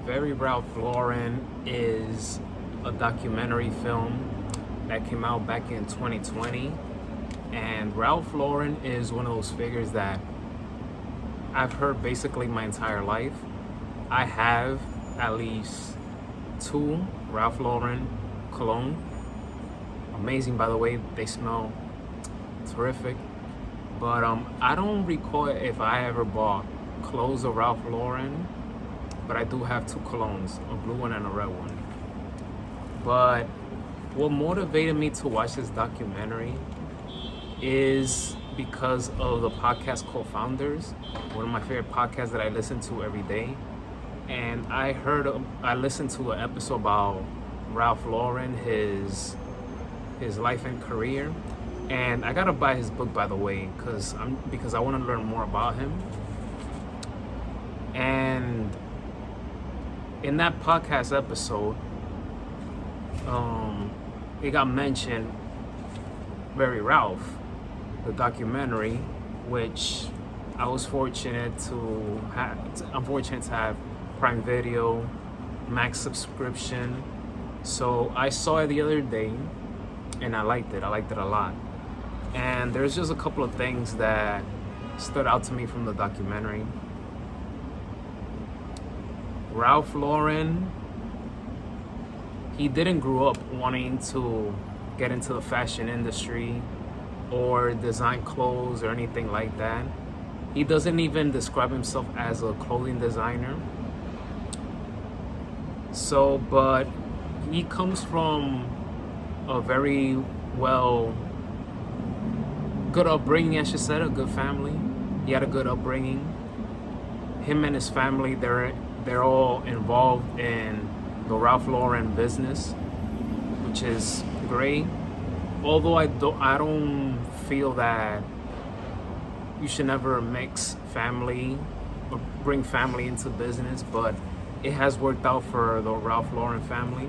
Very Ralph Lauren is a documentary film that came out back in 2020. And Ralph Lauren is one of those figures that I've heard basically my entire life. I have at least two Ralph Lauren cologne. Amazing, by the way, they smell terrific. But I don't recall if I ever bought clothes of Ralph Lauren, but I do have two colognes, a blue one and a red one. But what motivated me to watch this documentary is because of the podcast Co-Founders, one of my favorite podcasts that I listen to every day. And I listened to an episode about Ralph Lauren, his life and career. And I gotta buy his book, by the way, because I want to learn more about him. And in that podcast episode, it got mentioned Very Ralph, the documentary, which I was fortunate to have. I'm fortunate to have Prime Video, Max subscription. So I saw it the other day, and I liked it. I liked it a lot. And there's just a couple of things that stood out to me from the documentary. Ralph Lauren, he didn't grow up wanting to get into the fashion industry or design clothes or anything like that. He doesn't even describe himself as a clothing designer. So, but he comes from a very good upbringing, I should say, a good family. He had a good upbringing. Him and his family, they're all involved in the Ralph Lauren business, which is great. Although I don't feel that you should never mix family or bring family into business, but it has worked out for the Ralph Lauren family.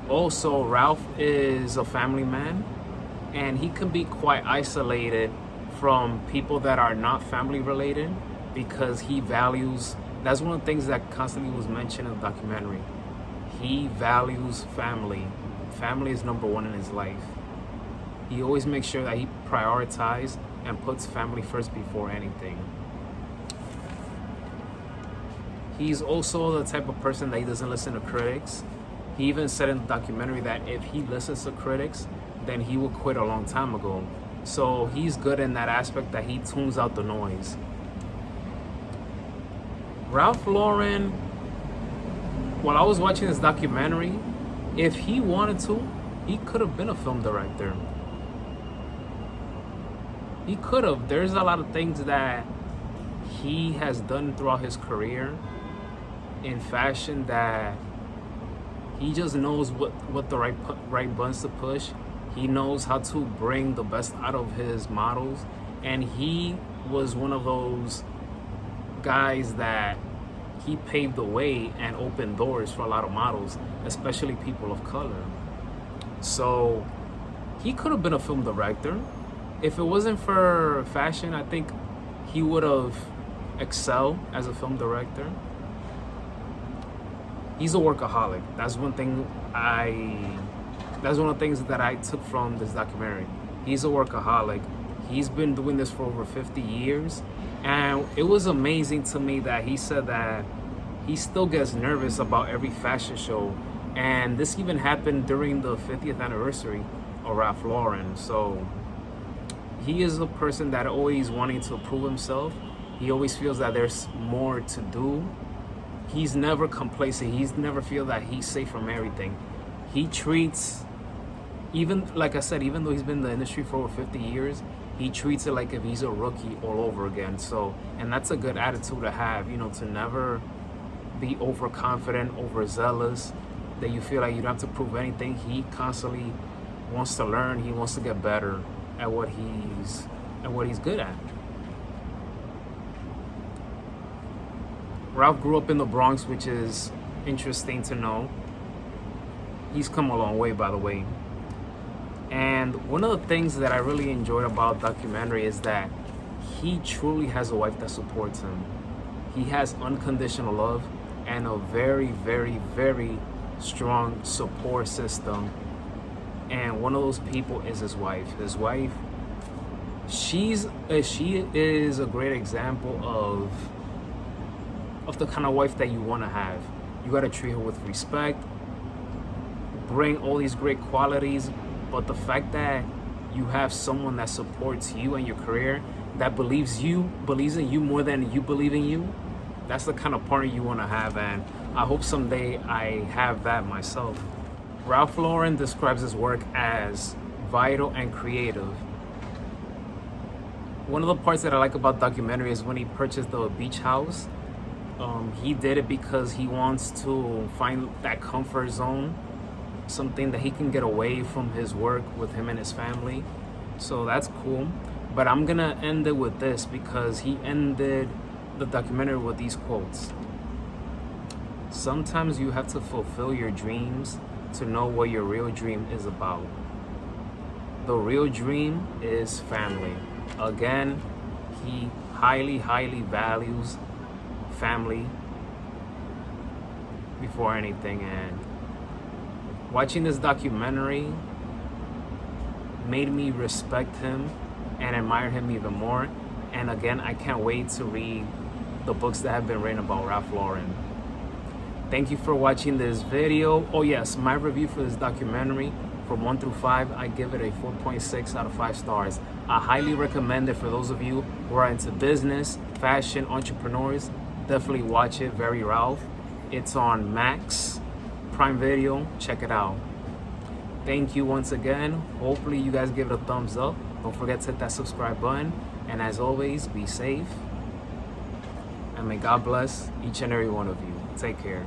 Also, Ralph is a family man, and he can be quite isolated from people that are not family related because he values, that's one of the things that constantly was mentioned in the documentary. He values family. Family is number one in his life. He always makes sure that he prioritizes and puts family first before anything. He's also the type of person that he doesn't listen to critics. He even said in the documentary that if he listens to critics, then he will quit a long time ago. So he's good in that aspect that he tunes out the noise. Ralph Lauren, while I was watching this documentary, if he wanted to, he could have been a film director. He could have. There's a lot of things that he has done throughout his career in fashion that he just knows what the right buttons to push. He knows how to bring the best out of his models, and he was one of those guys that he paved the way and opened doors for a lot of models, especially people of color. So he could have been a film director. If it wasn't for fashion, I think he would have excelled as a film director. He's a workaholic. That's one of the things that I took from this documentary. He's a workaholic. He's been doing this for over 50 years. And it was amazing to me that he said that he still gets nervous about every fashion show. And this even happened during the 50th anniversary of Ralph Lauren. So he is a person that always wanting to prove himself. He always feels that there's more to do. He's never complacent. He's never feel that he's safe from everything. He treats, even like I said, even though he's been in the industry for over 50 years, he treats it like if he's a rookie all over again. So, and that's a good attitude to have, to never be overconfident, overzealous, that you feel like you don't have to prove anything. He constantly wants to learn. He wants to get better at what he's good at. Ralph grew up in the Bronx, which is interesting to know. He's come a long way, by the way. And one of the things that I really enjoyed about the documentary is that he truly has a wife that supports him. He has unconditional love and a very, very, very strong support system. And one of those people is his wife. His wife, she is a great example of the kind of wife that you want to have. You got to treat her with respect, bring all these great qualities, but the fact that you have someone that supports you and your career, that believes in you more than you believe in you, that's the kind of partner you want to have. And I hope someday I have that myself. Ralph Lauren describes his work as vital and creative. One of the parts that I like about the documentary is when he purchased the beach house. He did it because he wants to find that comfort zone, something that he can get away from his work with him and his family. So that's cool. But I'm gonna end it with this because he ended the documentary with these quotes. Sometimes you have to fulfill your dreams to know what your real dream is about. The real dream is family. Again, he highly, highly values family before anything. And watching this documentary made me respect him and admire him even more. And again, I can't wait to read the books that have been written about Ralph Lauren. Thank you for watching this video. Oh yes, my review for this documentary, from 1 through 5, I give it a 4.6 out of 5 stars. I highly recommend it for those of you who are into business, fashion, entrepreneurs. Definitely watch it, Very Ralph. It's on Max, Prime Video, check it out. Thank you once again. Hopefully you guys give it a thumbs up. Don't forget to hit that subscribe button. And as always, be safe. And may God bless each and every one of you. Take care.